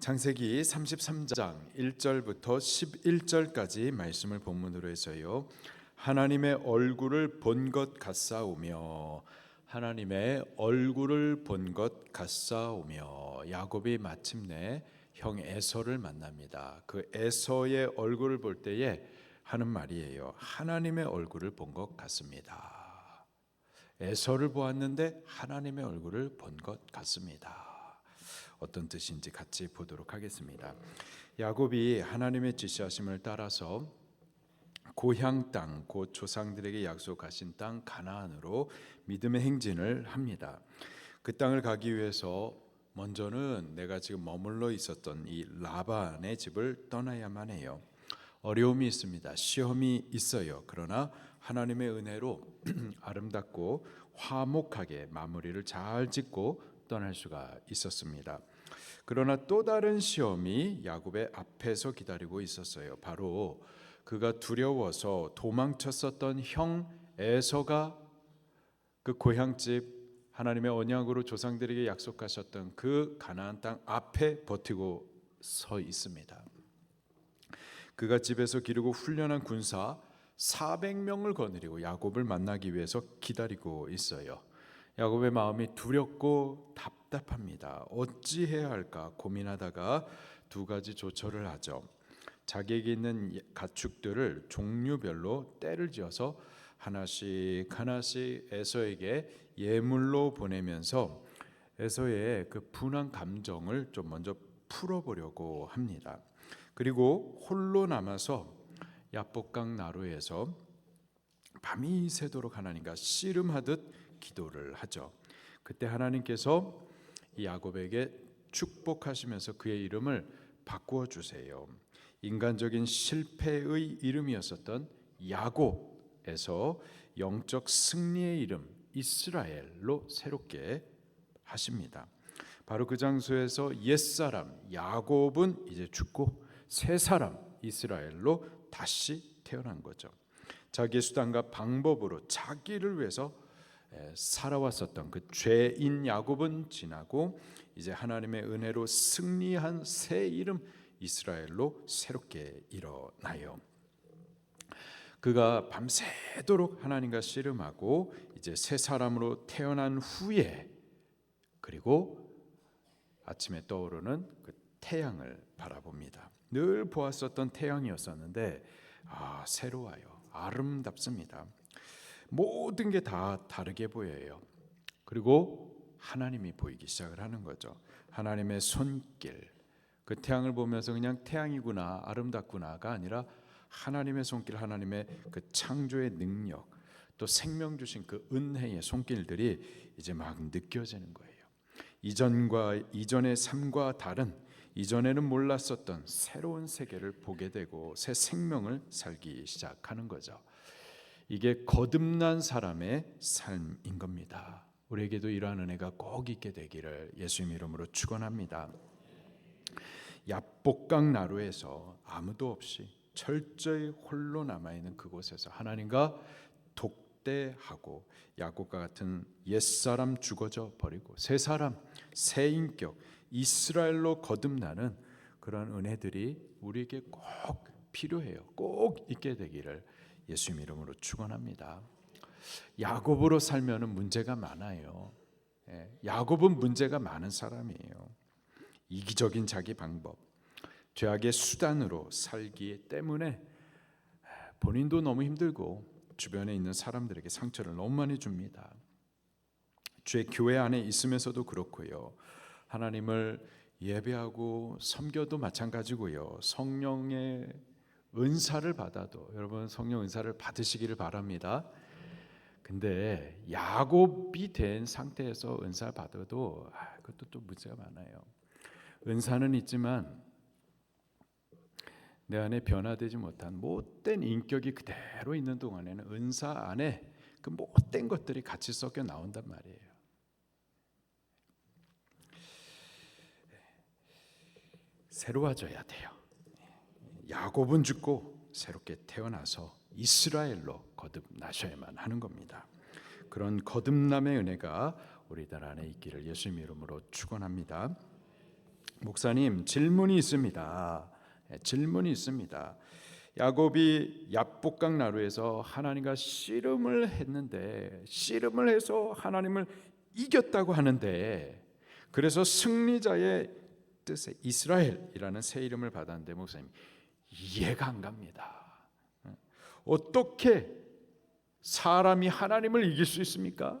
창세기 33장 1절부터 11절까지 말씀을 본문으로 해서요, 하나님의 얼굴을 본 것 같사오며 하나님의 얼굴을 본 것 같사오며 야곱이 마침내 형 에서를 만납니다. 그 에서의 얼굴을 볼 때에 하는 말이에요. 하나님의 얼굴을 본 것 같습니다. 에서를 보았는데 하나님의 얼굴을 본 것 같습니다. 어떤 뜻인지 같이 보도록 하겠습니다. 야곱이 하나님의 지시하심을 따라서 고향 땅, 곧 조상들에게 약속하신 땅 가나안으로 믿음의 행진을 합니다. 그 땅을 가기 위해서 먼저는 내가 지금 머물러 있었던 이 라반의 집을 떠나야만 해요. 어려움이 있습니다. 시험이 있어요. 그러나 하나님의 은혜로 아름답고 화목하게 마무리를 잘 짓고 떠날 수가 있었습니다. 그러나 또 다른 시험이 야곱의 앞에서 기다리고 있었어요. 바로 그가 두려워서 도망쳤었던 형 에서가 그 고향집 하나님의 언약으로 조상들에게 약속하셨던 그 가나안 땅 앞에 버티고 서 있습니다. 그가 집에서 기르고 훈련한 군사 400명을 거느리고 야곱을 만나기 위해서 기다리고 있어요. 야곱의 마음이 두렵고 답답합니다. 어찌해야 할까 고민하다가 두 가지 조처를 하죠. 자기에게 있는 가축들을 종류별로 떼를 지어서 하나씩 에서에게 예물로 보내면서 에서의 그 분한 감정을 좀 먼저 풀어보려고 합니다. 그리고 홀로 남아서 야복강 나루에서 밤이 새도록 하나님과 씨름하듯 기도를 하죠. 그때 하나님께서 야곱에게 축복하시면서 그의 이름을 바꾸어 주세요. 인간적인 실패의 이름이었었던 야곱에서 영적 승리의 이름 이스라엘로 새롭게 하십니다. 바로 그 장소에서 옛사람 야곱은 이제 죽고 새 사람 이스라엘로 다시 태어난 거죠. 자기의 수단과 방법으로 자기를 위해서 살아왔었던 그 죄인 야곱은 지나고 이제 하나님의 은혜로 승리한 새 이름 이스라엘로 새롭게 일어나요. 그가 밤새도록 하나님과 씨름하고 이제 새 사람으로 태어난 후에 그리고 아침에 떠오르는 그 태양을 바라봅니다. 늘 보았었던 태양이었었는데 새로워요. 아름답습니다. 모든 게 다 다르게 보여요. 그리고 하나님이 보이기 시작을 하는 거죠. 하나님의 손길. 그 태양을 보면서 그냥 태양이구나, 아름답구나가 아니라 하나님의 손길, 하나님의 그 창조의 능력, 또 생명 주신 그 은혜의 손길들이 이제 막 느껴지는 거예요. 이전의 삶과 다른, 이전에는 몰랐었던 새로운 세계를 보게 되고 새 생명을 살기 시작하는 거죠. 이게 거듭난 사람의 삶인 겁니다. 우리에게도 이러한 은혜가 꼭 있게 되기를 예수님 이름으로 축원합니다. 야복강 나루에서 아무도 없이 철저히 홀로 남아있는 그곳에서 하나님과 독대하고 야곱과 같은 옛사람 죽어져 버리고 새 사람, 새 인격, 이스라엘로 거듭나는 그런 은혜들이 우리에게 꼭 필요해요. 꼭 있게 되기를 예수님 이름으로 축원합니다. 야곱으로 살면은 문제가 많아요. 야곱은 문제가 많은 사람이에요. 이기적인 자기 방법, 죄악의 수단으로 살기 때문에 본인도 너무 힘들고 주변에 있는 사람들에게 상처를 너무 많이 줍니다. 교회 안에 있으면서도 그렇고요. 하나님을 예배하고 섬겨도 마찬가지고요. 성령의 은사를 받아도 여러분 성령 은사를 받으시기를 바랍니다. 근데 야곱이 된 상태에서 은사를 받아도 그것도 또 문제가 많아요. 은사는 있지만 내 안에 변화되지 못한 못된 인격이 그대로 있는 동안에는 은사 안에 그 못된 것들이 같이 섞여 나온단 말이에요. 새로워져야 돼요. 야곱은 죽고 새롭게 태어나서 이스라엘로 거듭나셔야만 하는 겁니다. 그런 거듭남의 은혜가 우리들 안에 있기를 예수님 이름으로 축원합니다. 목사님, 질문이 있습니다. 질문이 있습니다. 야곱이 야복강 나루에서 하나님과 씨름을 했는데, 씨름을 해서 하나님을 이겼다고 하는데, 그래서 승리자의 뜻의 이스라엘이라는 새 이름을 받았는데, 목사님, 이해가 안 갑니다. 어떻게 사람이 하나님을 이길 수 있습니까?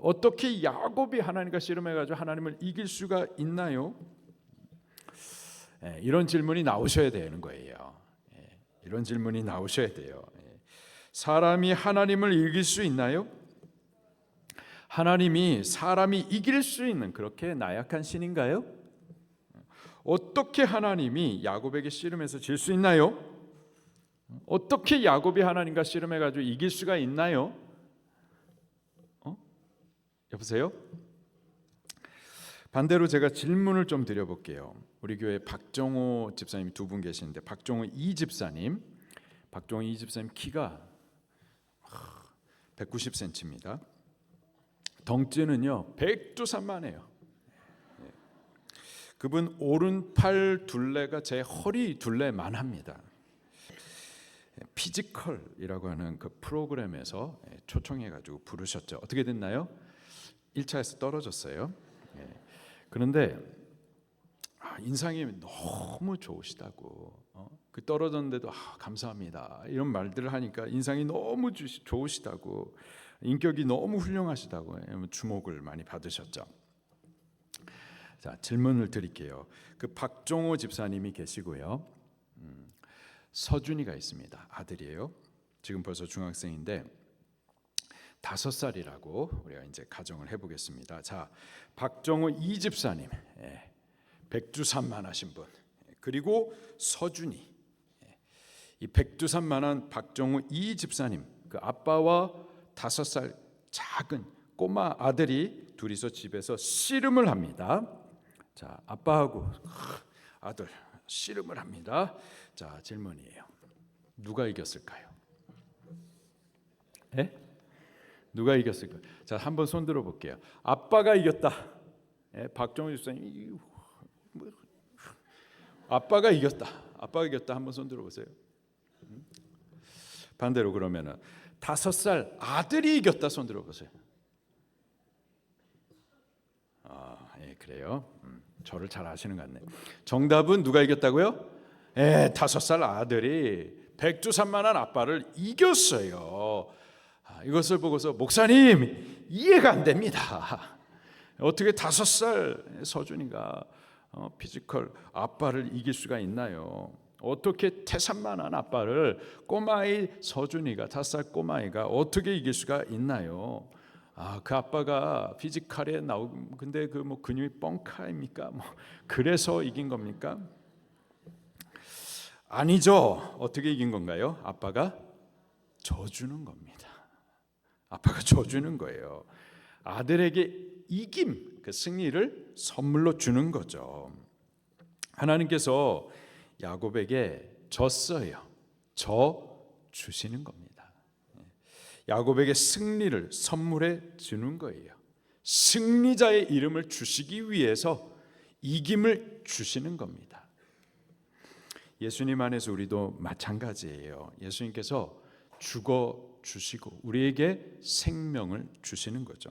어떻게 야곱이 하나님과 씨름해가지고 하나님을 이길 수가 있나요? 이런 질문이 나오셔야 되는 거예요. 이런 질문이 나오셔야 돼요. 사람이 하나님을 이길 수 있나요? 하나님이 사람이 이길 수 있는 그렇게 나약한 신인가요? 어떻게 하나님이 야곱에게 씨름해서 질 수 있나요? 어떻게 야곱이 하나님과 씨름해가지고 이길 수가 있나요? 여보세요? 반대로 제가 질문을 좀 드려볼게요. 우리 교회 박정호 집사님 두 분 계시는데, 박정호 이 집사님 키가 190cm입니다. 덩치는요 100두산만해요. 그분 오른팔 둘레가 제 허리 둘레만합니다. 피지컬이라고 하는 그 프로그램에서 초청해가지고 부르셨죠. 어떻게 됐나요? 1차에서 떨어졌어요. 그런데 인상이 너무 좋으시다고, 그 떨어졌는데도 감사합니다 이런 말들을 하니까 인상이 너무 좋으시다고, 인격이 너무 훌륭하시다고 주목을 많이 받으셨죠. 자, 질문을 드릴게요. 그 박종호 집사님이 계시고요, 서준이가 있습니다. 아들이에요. 지금 벌써 중학생인데 5살이라고 우리가 이제 가정을 해보겠습니다. 자, 박정호 이 집사님, 백두산만하신 분, 그리고 서준이, 이 백두산만한 박정호 이 집사님, 그 아빠와 5살 작은 꼬마 아들이 둘이서 집에서 씨름을 합니다. 자, 아빠하고 아들 씨름을 합니다. 자, 질문이에요. 누가 이겼을까요? 누가 이겼을까요? 자, 한번 손 들어 볼게요. 아빠가 이겼다. 박정우 집사님, 아빠가 이겼다. 아빠가 이겼다. 한번 손 들어 보세요. 반대로 그러면은 5살 아들이 이겼다. 손 들어 보세요. 그래요. 저를 잘 아시는 것 같네요. 정답은 누가 이겼다고요? 5살 아들이 백두산만한 아빠를 이겼어요. 이것을 보고서 목사님, 이해가 안 됩니다. 어떻게 5살 서준이가 피지컬 아빠를 이길 수가 있나요? 어떻게 태산만한 아빠를 꼬마이 서준이가 5살 꼬마이가 어떻게 이길 수가 있나요? 그 아빠가 피지컬에 근데 그 뭐 근육이 뻥카입니까? 뭐 그래서 이긴 겁니까? 아니죠. 어떻게 이긴 건가요? 아빠가 져주는 겁니다. 아빠가 져주는 거예요. 아들에게 이김, 그 승리를 선물로 주는 거죠. 하나님께서 야곱에게 졌어요. 져 주시는 겁니다. 야곱에게 승리를 선물해 주는 거예요. 승리자의 이름을 주시기 위해서 이김을 주시는 겁니다. 예수님 안에서 우리도 마찬가지예요. 예수님께서 죽어 주시고 우리에게 생명을 주시는 거죠.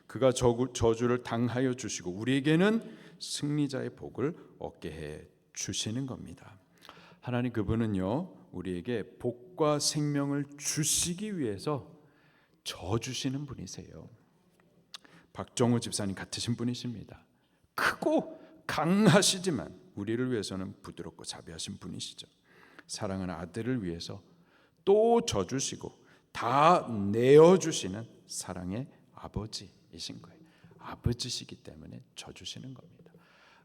그가 저주를 당하여 주시고 우리에게는 승리자의 복을 얻게 해 주시는 겁니다. 하나님 그분은요, 우리에게 복과 생명을 주시기 위해서 져 주시는 분이세요. 박정우 집사님 같으신 분이십니다. 크고 강하시지만 우리를 위해서는 부드럽고 자비하신 분이시죠. 사랑하는 아들을 위해서 또 져주시고 다 내어주시는 사랑의 아버지이신 거예요. 아버지시기 때문에 져주시는 겁니다.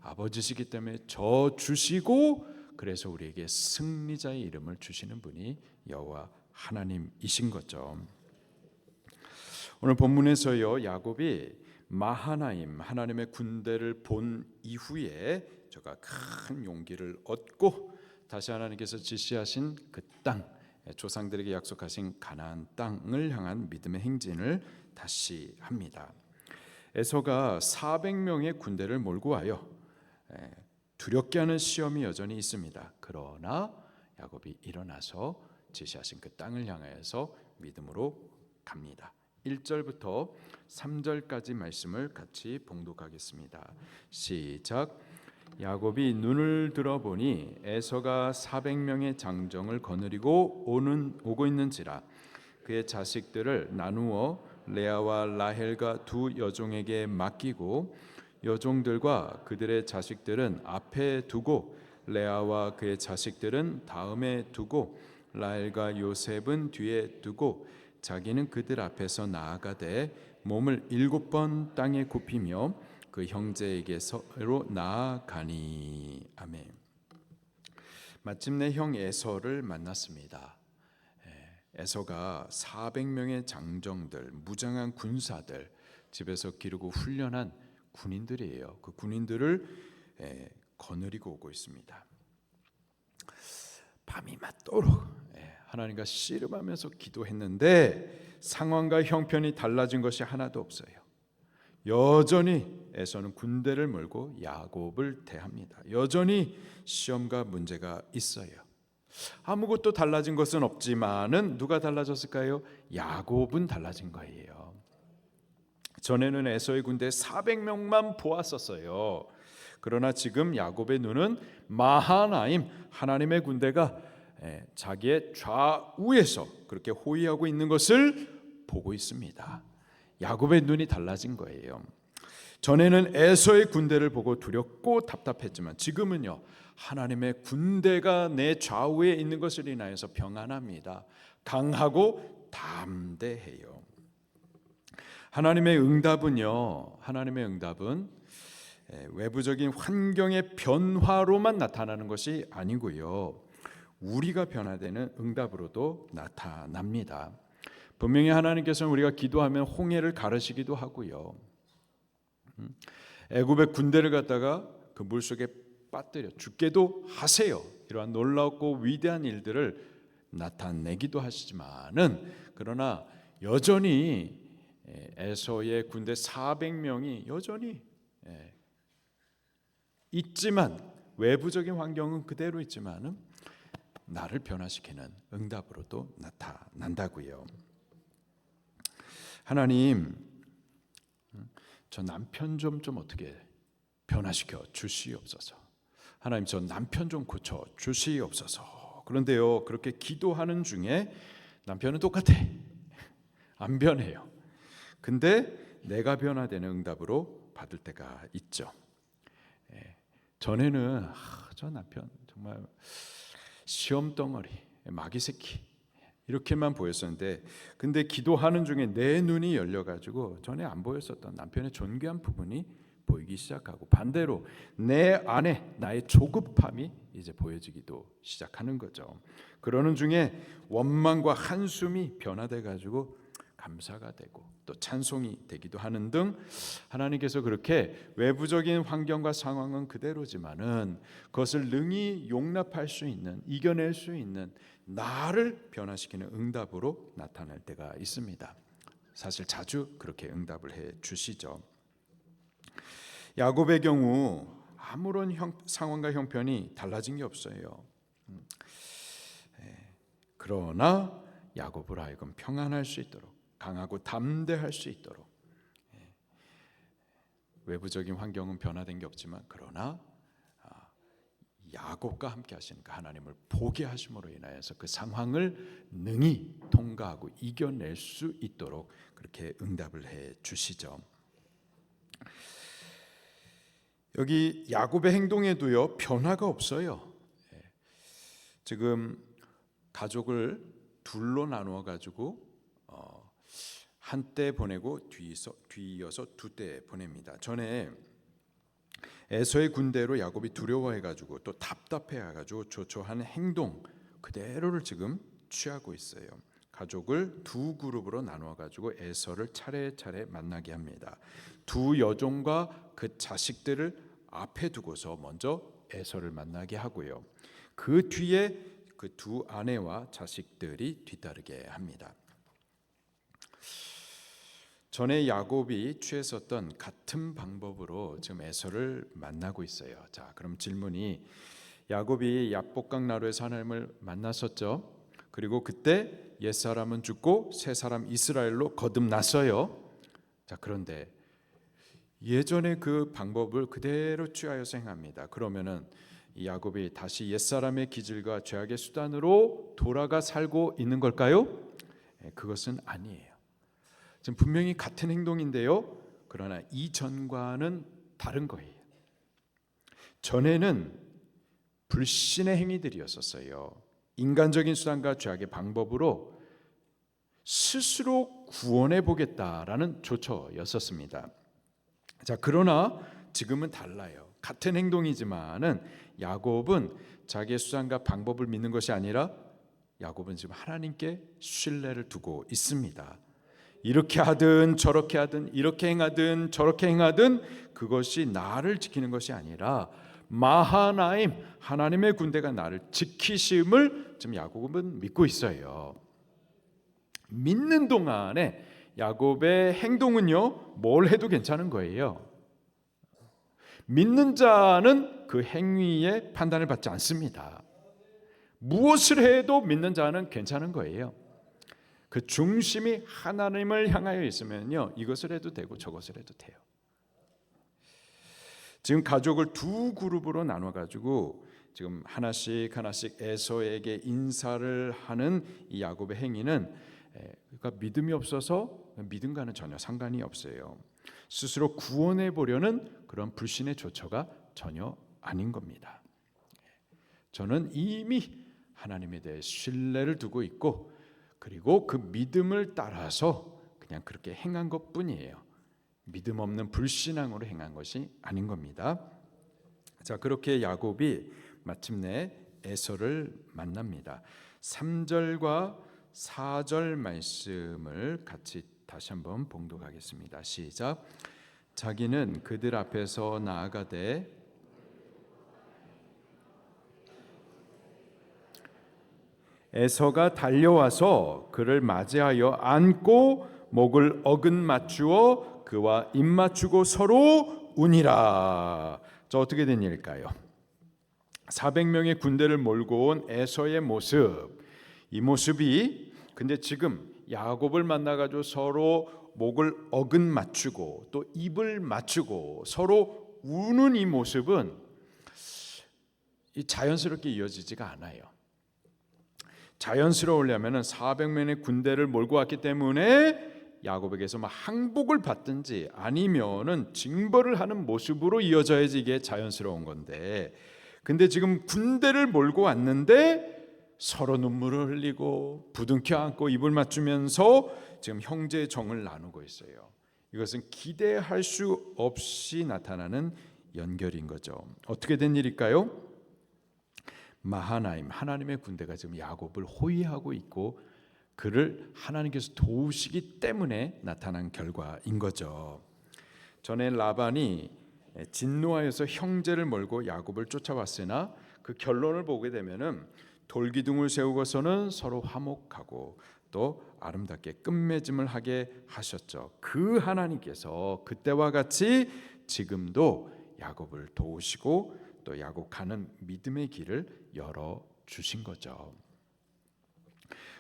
아버지시기 때문에 져주시고 그래서 우리에게 승리자의 이름을 주시는 분이 여호와 하나님이신 거죠. 오늘 본문에서요, 야곱이 마하나임 하나님의 군대를 본 이후에 저가 큰 용기를 얻고 다시 하나님께서 지시하신 그 땅, 조상들에게 약속하신 가나안 땅을 향한 믿음의 행진을 다시 합니다. 에서가 400명의 군대를 몰고 와요. 두렵게 하는 시험이 여전히 있습니다. 그러나 야곱이 일어나서 지시하신 그 땅을 향하여서 믿음으로 갑니다. 1절부터 3절까지 말씀을 같이 봉독하겠습니다. 시작. 야곱이 눈을 들어보니 에서가 400명의 장정을 거느리고 오고 있는지라 그의 자식들을 나누어 레아와 라헬과 두 여종에게 맡기고 여종들과 그들의 자식들은 앞에 두고 레아와 그의 자식들은 다음에 두고 라헬과 요셉은 뒤에 두고 자기는 그들 앞에서 나아가되 몸을 7번 땅에 굽히며 그 형제에게로 나아가니. 아멘. 마침내 형 에서를 만났습니다. 에서가 400명의 장정들, 무장한 군사들, 집에서 기르고 훈련한 군인들이에요. 그 군인들을 거느리고 오고 있습니다. 밤이 맞도록 하나님과 씨름하면서 기도했는데 상황과 형편이 달라진 것이 하나도 없어요. 여전히 에서는 군대를 몰고 야곱을 대합니다. 여전히 시험과 문제가 있어요. 아무것도 달라진 것은 없지만은 누가 달라졌을까요? 야곱은 달라진 거예요. 전에는 에서의 군대 400명만 보았었어요. 그러나 지금 야곱의 눈은 마하나임 하나님의 군대가 자기의 좌우에서 그렇게 호위하고 있는 것을 보고 있습니다. 야곱의 눈이 달라진 거예요. 전에는 에서의 군대를 보고 두렵고 답답했지만 지금은요, 하나님의 군대가 내 좌우에 있는 것을 인하여서 평안합니다. 강하고 담대해요. 하나님의 응답은 외부적인 환경의 변화로만 나타나는 것이 아니고요, 우리가 변화되는 응답으로도 나타납니다. 분명히 하나님께서는 우리가 기도하면 홍해를 가르시기도 하고요, 애굽의 군대를 갖다가 그 물속에 빠뜨려 죽게도 하세요. 이러한 놀랍고 위대한 일들을 나타내기도 하시지만은, 그러나 여전히 에서의 군대 400명이 여전히 있지만, 외부적인 환경은 그대로 있지만은 나를 변화시키는 응답으로도 나타난다고요. 하나님, 저 남편 좀 어떻게 변화시켜 주시옵소서. 하나님, 저 남편 좀 고쳐 주시옵소서. 그런데요, 그렇게 기도하는 중에 남편은 똑같아, 안 변해요. 근데 내가 변화되는 응답으로 받을 때가 있죠. 전에는 저 남편 정말 시험덩어리, 마귀새끼 이렇게만 보였었는데, 근데 기도하는 중에 내 눈이 열려가지고 전에 안 보였었던 남편의 존귀한 부분이 보이기 시작하고, 반대로 내 안에 나의 조급함이 이제 보여지기도 시작하는 거죠. 그러는 중에 원망과 한숨이 변화돼가지고 감사가 되고 또 찬송이 되기도 하는 등, 하나님께서 그렇게 외부적인 환경과 상황은 그대로지만은 그것을 능히 용납할 수 있는, 이겨낼 수 있는 나를 변화시키는 응답으로 나타날 때가 있습니다. 사실 자주 그렇게 응답을 해 주시죠. 야곱의 경우 아무런 상황과 형편이 달라진 게 없어요. 그러나 야곱을 하여금 평안할 수 있도록, 강하고 담대할 수 있도록, 외부적인 환경은 변화된 게 없지만 그러나 야곱과 함께 하시는 그 하나님을 보게 하심으로 인하여서 그 상황을 능히 통과하고 이겨낼 수 있도록 그렇게 응답을 해 주시죠. 여기 야곱의 행동에도요, 변화가 없어요. 지금 가족을 둘로 나누어 가지고 한때 보내고 뒤이어서 두 때 보냅니다. 전에 에서의 군대로 야곱이 두려워해가지고 또 답답해가지고 조초한 행동 그대로를 지금 취하고 있어요. 가족을 두 그룹으로 나누어가지고 에서를 차례차례 만나게 합니다. 두 여종과 그 자식들을 앞에 두고서 먼저 에서를 만나게 하고요, 그 뒤에 그 두 아내와 자식들이 뒤따르게 합니다. 전에 야곱이 취했었던 같은 방법으로 지금 에서를 만나고 있어요. 자, 그럼 질문이, 야곱이 야복강 나루에서 하나님을 만났었죠. 그리고 그때 옛사람은 죽고 새사람 이스라엘로 거듭났어요. 자, 그런데 예전에 그 방법을 그대로 취하여서 행합니다. 그러면은 이 야곱이 다시 옛사람의 기질과 죄악의 수단으로 돌아가 살고 있는 걸까요? 그것은 아니에요. 지금 분명히 같은 행동인데요. 그러나 이전과는 다른 거예요. 전에는 불신의 행위들이었었어요. 인간적인 수단과 죄악의 방법으로 스스로 구원해 보겠다라는 조처였었습니다. 자, 그러나 지금은 달라요. 같은 행동이지만은 야곱은 자기의 수단과 방법을 믿는 것이 아니라 야곱은 지금 하나님께 신뢰를 두고 있습니다. 이렇게 하든 저렇게 하든 이렇게 행하든 저렇게 행하든 그것이 나를 지키는 것이 아니라 마하나임, 하나님의 군대가 나를 지키심을 지금 야곱은 믿고 있어요. 믿는 동안에 야곱의 행동은요, 뭘 해도 괜찮은 거예요. 믿는 자는 그 행위에 판단을 받지 않습니다. 무엇을 해도 믿는 자는 괜찮은 거예요. 그 중심이 하나님을 향하여 있으면요, 이것을 해도 되고 저것을 해도 돼요. 지금 가족을 두 그룹으로 나눠 가지고 지금 하나씩 에서에게 인사를 하는 이 야곱의 행위는, 그러니까 믿음이 없어서 믿음과는 전혀 상관이 없어요. 스스로 구원해 보려는 그런 불신의 조처가 전혀 아닌 겁니다. 저는 이미 하나님에 대해 신뢰를 두고 있고, 그리고 그 믿음을 따라서 그냥 그렇게 행한 것뿐이에요. 믿음 없는 불신앙으로 행한 것이 아닌 겁니다. 자, 그렇게 야곱이 마침내 에서를 만납니다. 3절과 4절 말씀을 같이 다시 한번 봉독하겠습니다. 시작. 자기는 그들 앞에서 나아가되 에서가 달려와서 그를 맞이하여 안고 목을 어긋 맞추어 그와 입 맞추고 서로 우니라. 저 어떻게 된 일일까요? 400명의 군대를 몰고 온 에서의 모습, 이 모습이 근데 지금 야곱을 만나가지고 서로 목을 어긋 맞추고 또 입을 맞추고 서로 우는 이 모습은 자연스럽게 이어지지가 않아요. 자연스러우려면 400명의 군대를 몰고 왔기 때문에 야곱에게서 항복을 받든지 아니면은 징벌을 하는 모습으로 이어져야지 이게 자연스러운 건데, 근데 지금 군대를 몰고 왔는데 서로 눈물을 흘리고 부둥켜 안고 입을 맞추면서 지금 형제의 정을 나누고 있어요. 이것은 기대할 수 없이 나타나는 연결인 거죠. 어떻게 된 일일까요? 마하나임, 하나님의 군대가 지금 야곱을 호위하고 있고 그를 하나님께서 도우시기 때문에 나타난 결과인 거죠. 전에 라반이 진노하여서 형제를 몰고 야곱을 쫓아왔으나 그 결론을 보게 되면은 돌기둥을 세우고서는 서로 화목하고 또 아름답게 끝맺음을 하게 하셨죠. 그 하나님께서 그때와 같이 지금도 야곱을 도우시고 또 야곱 가는 믿음의 길을 열어 주신 거죠.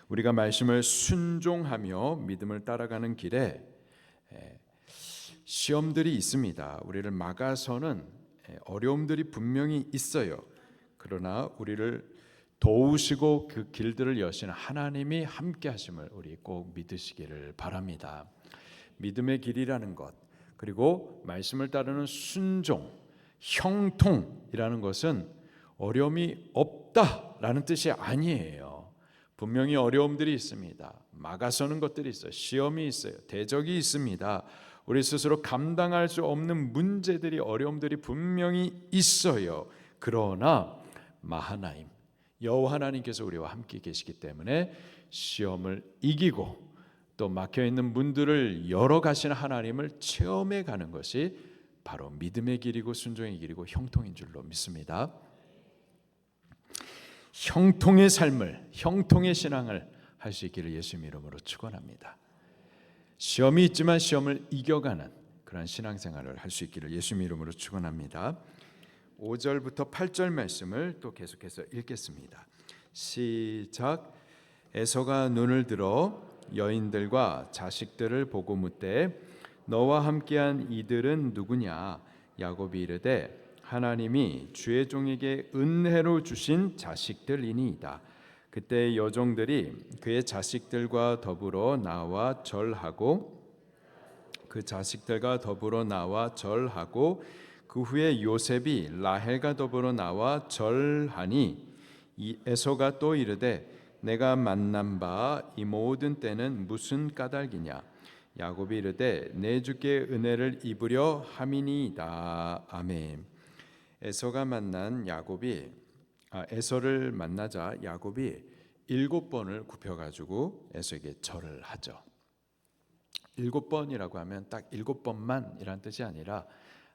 우리가 말씀을 순종하며 믿음을 따라가는 길에 시험들이 있습니다. 우리를 막아서는 어려움들이 분명히 있어요. 그러나 우리를 도우시고 그 길들을 여시는 하나님이 함께 하심을 우리 꼭 믿으시기를 바랍니다. 믿음의 길이라는 것, 그리고 말씀을 따르는 순종, 형통이라는 것은 어려움이 없다라는 뜻이 아니에요. 분명히 어려움들이 있습니다. 막아서는 것들이 있어요. 시험이 있어요. 대적이 있습니다. 우리 스스로 감당할 수 없는 문제들이, 어려움들이 분명히 있어요. 그러나 마하나임, 여호와 하나님께서 우리와 함께 계시기 때문에 시험을 이기고 또 막혀있는 문들을 열어가시는 하나님을 체험해 가는 것이 바로 믿음의 길이고 순종의 길이고 형통인 줄로 믿습니다. 형통의 삶을, 형통의 신앙을 할 수 있기를 예수님 이름으로 축원합니다. 시험이 있지만 시험을 이겨가는 그런 신앙생활을 할 수 있기를 예수님 이름으로 축원합니다. 5절부터 8절 말씀을 또 계속해서 읽겠습니다. 시작. 에서가 눈을 들어 여인들과 자식들을 보고 묻되 너와 함께한 이들은 누구냐? 야곱이 이르되 하나님이 주의 종에게 은혜로 주신 자식들이니이다. 그때 여종들이 그의 자식들과 더불어 나와 절하고 그 자식들과 더불어 나와 절하고 그 후에 요셉이 라헬과 더불어 나와 절하니 에서가 또 이르되 내가 만난 바 이 모든 때는 무슨 까닭이냐? 야곱이 이르되 내 주께 은혜를 입으려 함이니이다. 아멘. 에서가 만난 에서를 만나자 야곱이 7번을 굽혀가지고 에서에게 절을 하죠. 7번이라고 하면 딱 7번만이란 뜻이 아니라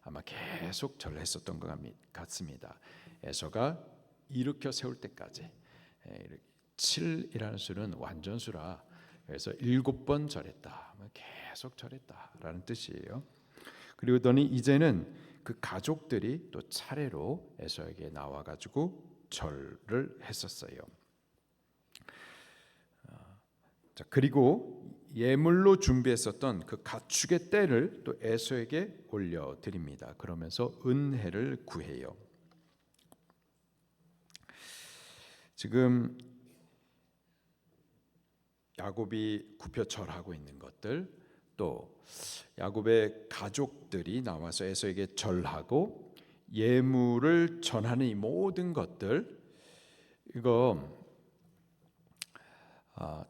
아마 계속 절을 했었던 것 같습니다. 에서가 일으켜 세울 때까지. 7이라는 수는 완전수라 그래서 7번 절했다. 계속 절했다라는 뜻이에요. 그리고 더니 이제는 그 가족들이 또 차례로 에서에게 나와가지고 절을 했었어요. 자, 그리고 예물로 준비했었던 그 가축의 떼를 또 에서에게 올려드립니다. 그러면서 은혜를 구해요. 지금 야곱이 굽혀 절하고 있는 것들, 또 야곱의 가족들이 나와서 에서에게 절하고 예물을 전하는 이 모든 것들, 이거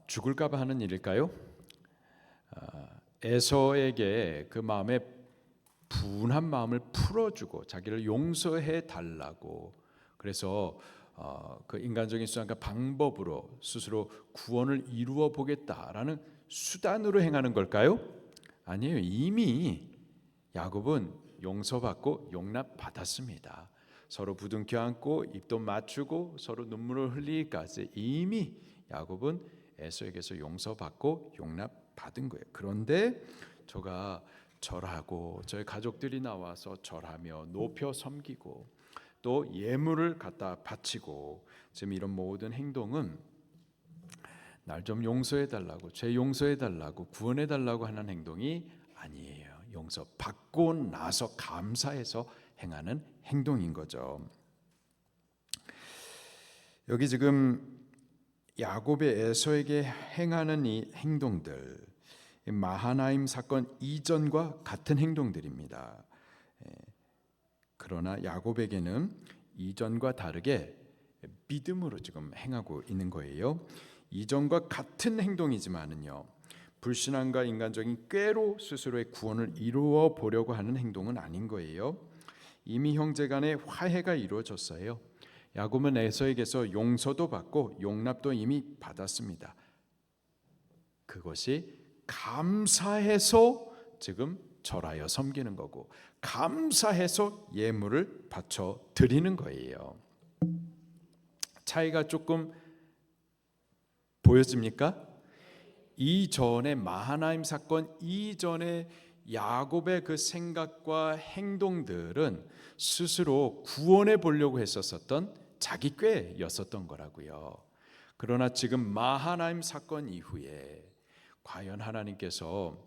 죽을까봐 하는 일일까요? 에서에게 그 마음에 분한 마음을 풀어주고 자기를 용서해 달라고, 그래서 그 인간적인 수단과 방법으로 스스로 구원을 이루어 보겠다라는 수단으로 행하는 걸까요? 아니에요. 이미 야곱은 용서받고 용납받았습니다. 서로 부둥켜 안고 입도 맞추고 서로 눈물을 흘리기까지 이미 야곱은 에서에게서 용서받고 용납받은 거예요. 그런데 저가 절하고 저희 가족들이 나와서 절하며 높여 섬기고 또 예물을 갖다 바치고 지금 이런 모든 행동은 날 좀 용서해 달라고, 죄 용서해 달라고, 구원해 달라고 하는 행동이 아니에요. 용서받고 나서 감사해서 행하는 행동인 거죠. 여기 지금 야곱의 에서에게 행하는 이 행동들, 마하나임 사건 이전과 같은 행동들입니다. 그러나 야곱에게는 이전과 다르게 믿음으로 지금 행하고 있는 거예요. 이전과 같은 행동이지만은요, 불신앙과 인간적인 꾀로 스스로의 구원을 이루어 보려고 하는 행동은 아닌 거예요. 이미 형제간에 화해가 이루어졌어요. 야곱은 에서에게서 용서도 받고 용납도 이미 받았습니다. 그것이 감사해서 지금 절하여 섬기는 거고, 감사해서 예물을 바쳐 드리는 거예요. 차이가 조금 보여집니까? 이전에 마하나임 사건 이전에 야곱의 그 생각과 행동들은 스스로 구원해 보려고 했었던 자기 꾀였었던 거라고요. 그러나 지금 마하나임 사건 이후에 과연 하나님께서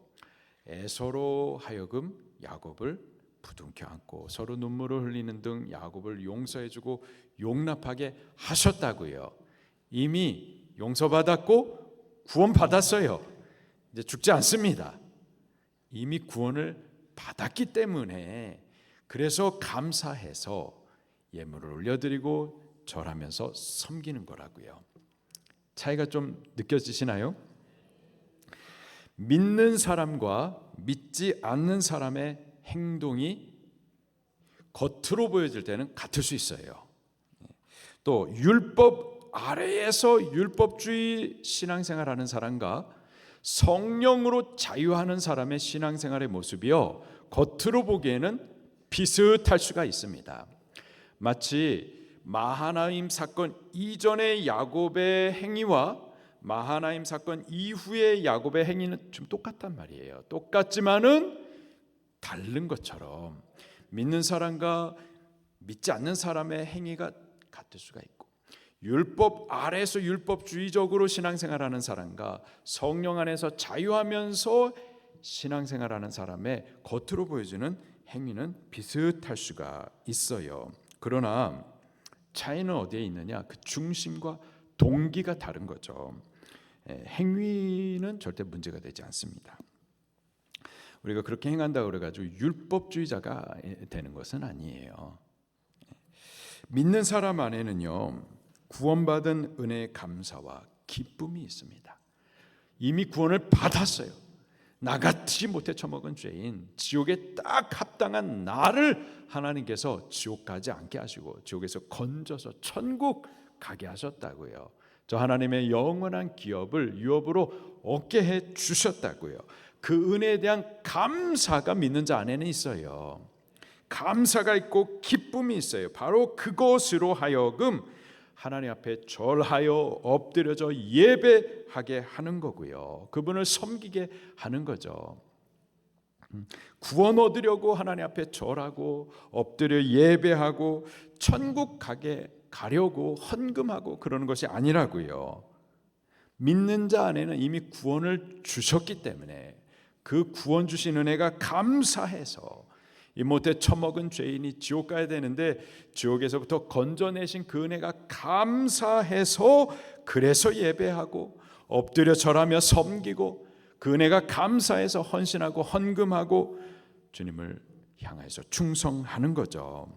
에서로 하여금 야곱을 부둥켜 안고 서로 눈물을 흘리는 등 야곱을 용서해주고 용납하게 하셨다고요. 이미 용서받았고 구원받았어요. 이제 죽지 않습니다. 이미 구원을 받았기 때문에, 그래서 감사해서 예물을 올려드리고 절하면서 섬기는 거라고요. 차이가 좀 느껴지시나요? 믿는 사람과 믿지 않는 사람의 행동이 겉으로 보여질 때는 같을 수 있어요. 또 율법 아래에서 율법주의 신앙생활하는 사람과 성령으로 자유하는 사람의 신앙생활의 모습이요, 겉으로 보기에는 비슷할 수가 있습니다. 마치 마하나임 사건 이전의 야곱의 행위와 마하나임 사건 이후의 야곱의 행위는 좀 똑같단 말이에요. 똑같지만은 다른 것처럼 믿는 사람과 믿지 않는 사람의 행위가 같을 수가 있고, 율법 아래서 율법주의적으로 신앙생활하는 사람과 성령 안에서 자유하면서 신앙생활하는 사람의 겉으로 보여지는 행위는 비슷할 수가 있어요. 그러나 차이는 어디에 있느냐? 그 중심과 동기가 다른 거죠. 행위는 절대 문제가 되지 않습니다. 우리가 그렇게 행한다고 그래가지고 율법주의자가 되는 것은 아니에요. 믿는 사람 안에는요, 구원받은 은혜의 감사와 기쁨이 있습니다. 이미 구원을 받았어요. 나같이 못해 처먹은 죄인, 지옥에 딱 합당한 나를 하나님께서 지옥 가지 않게 하시고 지옥에서 건져서 천국 가게 하셨다고요. 저 하나님의 영원한 기업을 유업으로 얻게 해 주셨다고요. 그 은혜에 대한 감사가 믿는 자 안에는 있어요. 감사가 있고 기쁨이 있어요. 바로 그것으로 하여금 하나님 앞에 절하여 엎드려져 예배하게 하는 거고요. 그분을 섬기게 하는 거죠. 구원 얻으려고 하나님 앞에 절하고 엎드려 예배하고 천국 가려고 헌금하고 그러는 것이 아니라고요. 믿는 자 안에는 이미 구원을 주셨기 때문에 그 구원 주신 은혜가 감사해서, 이 못해 처먹은 죄인이 지옥 가야 되는데 지옥에서부터 건져내신 그 은혜가 감사해서, 그래서 예배하고 엎드려 절하며 섬기고, 그 은혜가 감사해서 헌신하고 헌금하고 주님을 향해서 충성하는 거죠.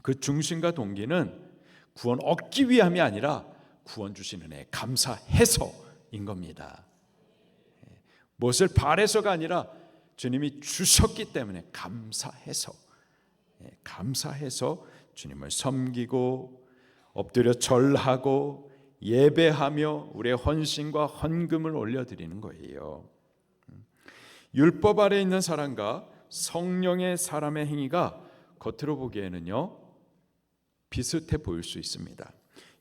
그 중심과 동기는 구원 얻기 위함이 아니라 구원 주신 은혜에 감사해서인 겁니다. 무엇을 바래서가 아니라 주님이 주셨기 때문에 감사해서 주님을 섬기고 엎드려 절하고 예배하며 우리의 헌신과 헌금을 올려드리는 거예요. 율법 아래 있는 사람과 성령의 사람의 행위가 겉으로 보기에는요, 비슷해 보일 수 있습니다.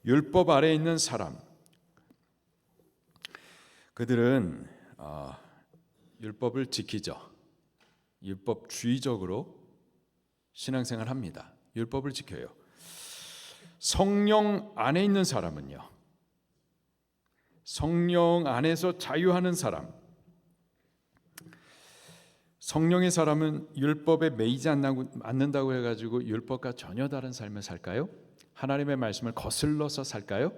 율법 아래 있는 사람, 그들은 율법을 지키죠. 율법주의적으로 신앙생활을 합니다. 율법을 지켜요. 성령 안에 있는 사람은요, 성령 안에서 자유하는 사람, 성령의 사람은 율법에 매이지 않는다고 해가지고 율법과 전혀 다른 삶을 살까요? 하나님의 말씀을 거슬러서 살까요?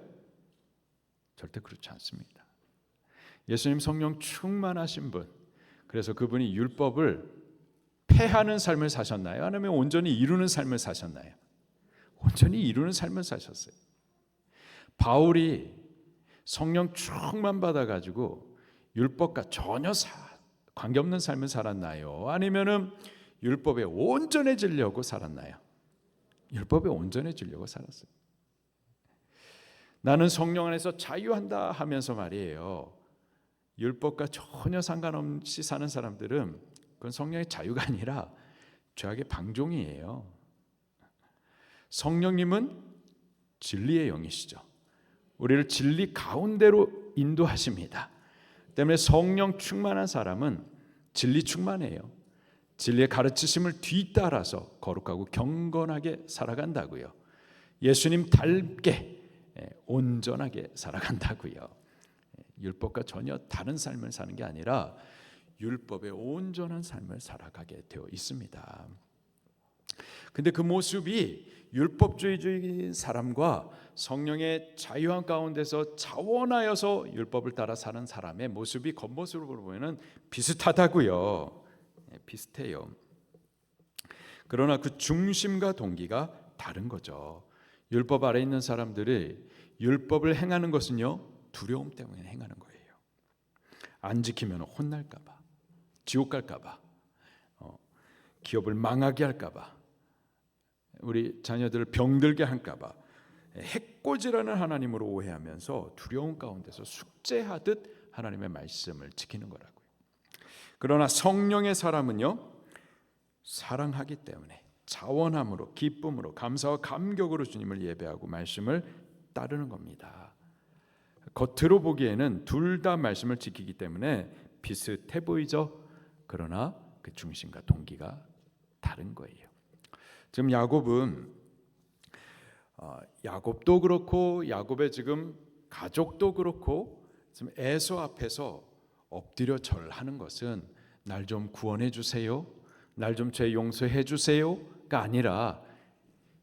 절대 그렇지 않습니다. 예수님 성령 충만하신 분, 그래서 그분이 율법을 폐하는 삶을 사셨나요? 아니면 온전히 이루는 삶을 사셨나요? 온전히 이루는 삶을 사셨어요. 바울이 성령 충만 받아가지고 율법과 전혀 관계없는 삶을 살았나요? 아니면은 율법에 온전해지려고 살았나요? 율법에 온전해지려고 살았어요. 나는 성령 안에서 자유한다 하면서 말이에요, 율법과 전혀 상관없이 사는 사람들은 그건 성령의 자유가 아니라 죄악의 방종이에요. 성령님은 진리의 영이시죠. 우리를 진리 가운데로 인도하십니다. 때문에 성령 충만한 사람은 진리 충만해요. 진리의 가르치심을 뒤따라서 거룩하고 경건하게 살아간다고요. 예수님 닮게 온전하게 살아간다고요. 율법과 전혀 다른 삶을 사는 게 아니라 율법의 온전한 삶을 살아가게 되어 있습니다. 근데 그 모습이 율법주의적인 사람과 성령의 자유함 가운데서 자원하여서 율법을 따라 사는 사람의 모습이 겉모습으로 보면 비슷하다고요. 비슷해요. 그러나 그 중심과 동기가 다른 거죠. 율법 아래 있는 사람들이 율법을 행하는 것은요, 두려움 때문에 행하는 거예요. 안 지키면 혼날까 봐, 지옥 갈까 봐, 기업을 망하게 할까 봐, 우리 자녀들을 병들게 할까 봐 해코지라는 하나님으로 오해하면서 두려움 가운데서 숙제하듯 하나님의 말씀을 지키는 거라고요. 그러나 성령의 사람은요, 사랑하기 때문에 자원함으로, 기쁨으로, 감사와 감격으로 주님을 예배하고 말씀을 따르는 겁니다. 겉으로 보기에는 둘 다 말씀을 지키기 때문에 비슷해 보이죠. 그러나 그 중심과 동기가 다른 거예요. 지금 야곱도 그렇고 야곱의 지금 가족도 그렇고 지금 에서 앞에서 엎드려 절하는 것은 날 좀 구원해 주세요, 날 좀 죄 용서해 주세요가 아니라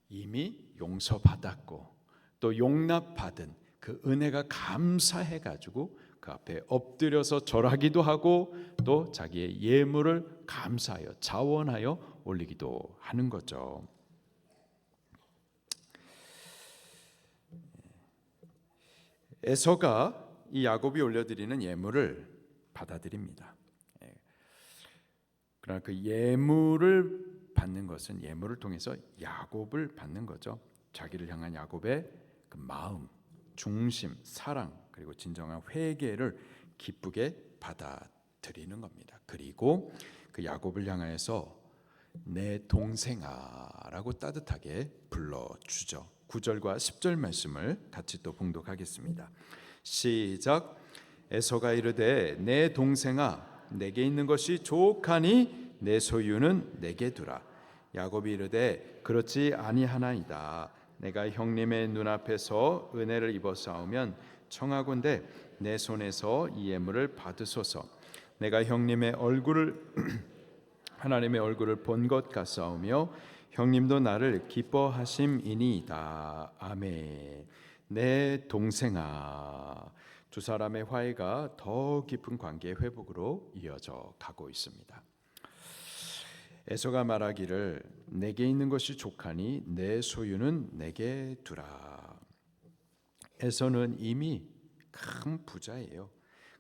이미 용서받았고 또 용납받은 그 은혜가 감사해 가지고 그 앞에 엎드려서 절하기도 하고 또 자기의 예물을 감사하여 자원하여 올리기도 하는 거죠. 에서가 이 야곱이 올려드리는 예물을 받아들입니다. 그러나 그 예물을 받는 것은 예물을 통해서 야곱을 받는 거죠. 자기를 향한 야곱의 그 마음, 중심, 사랑 그리고 진정한 회개를 기쁘게 받아들이는 겁니다. 그리고 그 야곱을 향하여서 내 동생아라고 따뜻하게 불러주죠. 9절과 10절 말씀을 같이 또 봉독하겠습니다. 시작. 에서가 이르되 내 동생아 내게 있는 것이 족하니 내 소유는 내게 두라. 야곱이 이르되 그렇지 아니하나이다. 내가 형님의 눈앞에서 은혜를 입어 싸우면 청하건대 내 손에서 이 예물을 받으소서. 내가 형님의 얼굴을 하나님의 얼굴을 본 것 같사오며 형님도 나를 기뻐하심이니이다. 아멘. 내 동생아. 두 사람의 화해가 더 깊은 관계의 회복으로 이어져 가고 있습니다. 에서가 말하기를 내게 있는 것이 족하니 내 소유는 내게 두라. 에서는 이미 큰 부자예요.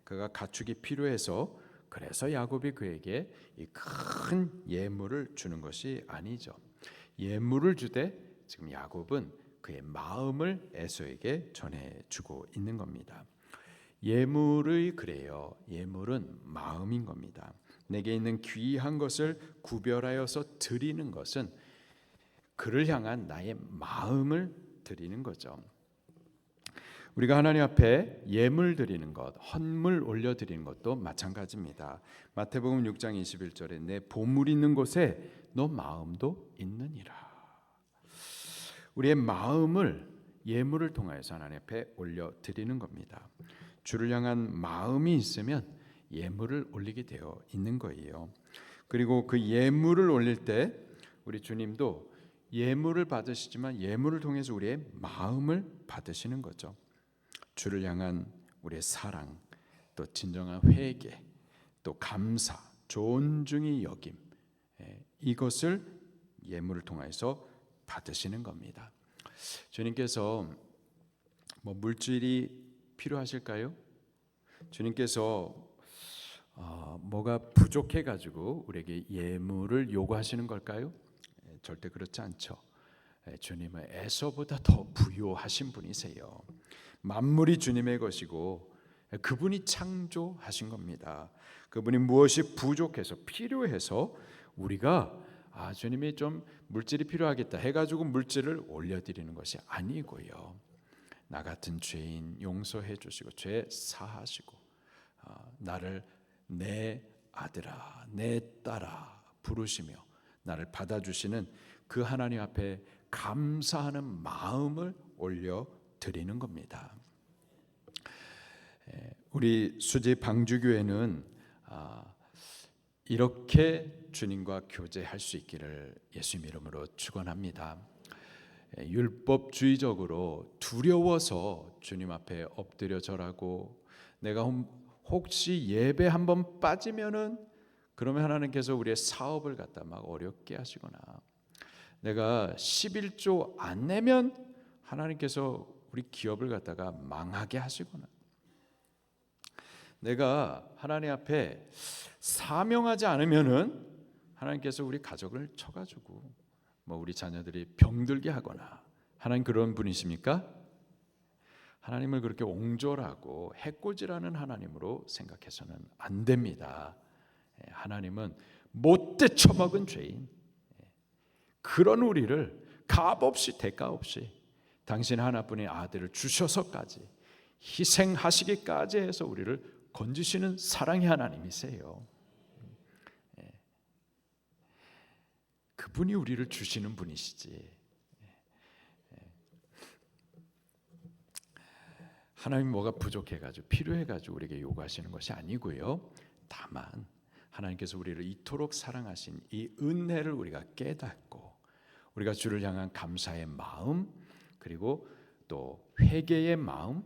그가 가축이 필요해서 그래서 야곱이 그에게 이 큰 예물을 주는 것이 아니죠. 예물을 주되 지금 야곱은 그의 마음을 에서에게 전해주고 있는 겁니다. 예물의 그래요. 예물은 마음인 겁니다. 내게 있는 귀한 것을 구별하여서 드리는 것은 그를 향한 나의 마음을 드리는 거죠. 우리가 하나님 앞에 예물 드리는 것, 헌물 올려 드리는 것도 마찬가지입니다. 마태복음 6장 21절에 내 보물 있는 곳에 너 마음도 있느니라. 우리의 마음을 예물을 통하여서 하나님 앞에 올려 드리는 겁니다. 주를 향한 마음이 있으면 예물을 올리게 되어 있는 거예요. 그리고 그 예물을 올릴 때 우리 주님도 예물을 받으시지만 예물을 통해서 우리의 마음을 받으시는 거죠. 주를 향한 우리의 사랑, 또 진정한 회개, 또 감사, 존중의 여김, 이것을 예물을 통해서 받으시는 겁니다. 주님께서 물질이 필요하실까요? 주님께서 뭐가 부족해 가지고 우리에게 예물을 요구하시는 걸까요? 절대 그렇지 않죠. 주님은 에서보다 더 부유하신 분이세요. 만물이 주님의 것이고 그분이 창조하신 겁니다. 그분이 무엇이 부족해서 필요해서 우리가 주님이 좀 물질이 필요하겠다 해가지고 물질을 올려드리는 것이 아니고요. 나 같은 죄인 용서해 주시고 죄 사하시고 나를 내 아들아 내 딸아 부르시며 나를 받아주시는 그 하나님 앞에 감사하는 마음을 올려드리는 겁니다. 우리 수지 방주교회는 이렇게 주님과 교제할 수 있기를 예수님 이름으로 축원합니다. 율법주의적으로 두려워서 주님 앞에 엎드려 절하고 내가 혹시 예배 한번 빠지면은 그러면 하나님께서 우리의 사업을 갖다 막 어렵게 하시거나 내가 11조 안 내면 하나님께서 우리 기업을 갖다가 망하게 하시거나 내가 하나님 앞에 사명하지 않으면은 하나님께서 우리 가족을 쳐가지고 우리 자녀들이 병들게 하거나 하나님 그런 분이십니까? 하나님을 그렇게 옹졸하고 해코지라는 하나님으로 생각해서는 안 됩니다. 하나님은 못돼 처먹은 죄인 그런 우리를 값없이 대가 없이 당신 하나뿐인 아들을 주셔서까지 희생하시기까지 해서 우리를 건지시는 사랑의 하나님이세요. 그분이 우리를 주시는 분이시지. 하나님 뭐가 부족해가지고 필요해가지고 우리에게 요구하시는 것이 아니고요. 다만 하나님께서 우리를 이토록 사랑하신 이 은혜를 우리가 깨닫고 우리가 주를 향한 감사의 마음, 그리고 또 회개의 마음,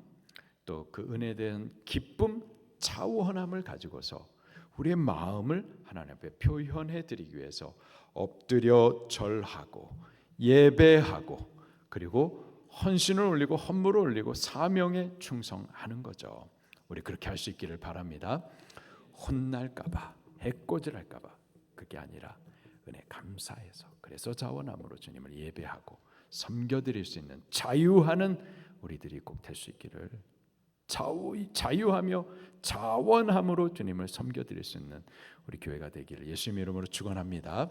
또 그 은혜에 대한 기쁨, 자원함을 가지고서 우리의 마음을 하나님 앞에 표현해 드리기 위해서 엎드려 절하고 예배하고 그리고 헌신을 올리고 헌물을 올리고 사명에 충성하는 거죠. 우리 그렇게 할 수 있기를 바랍니다. 혼날까봐, 해코지랄까봐 그게 아니라 은혜 감사해서, 그래서 자원함으로 주님을 예배하고 섬겨드릴 수 있는 자유하는 우리들이 꼭 될 수 있기를, 자유하며 자원함으로 주님을 섬겨드릴 수 있는 우리 교회가 되기를 예수님의 이름으로 축원합니다.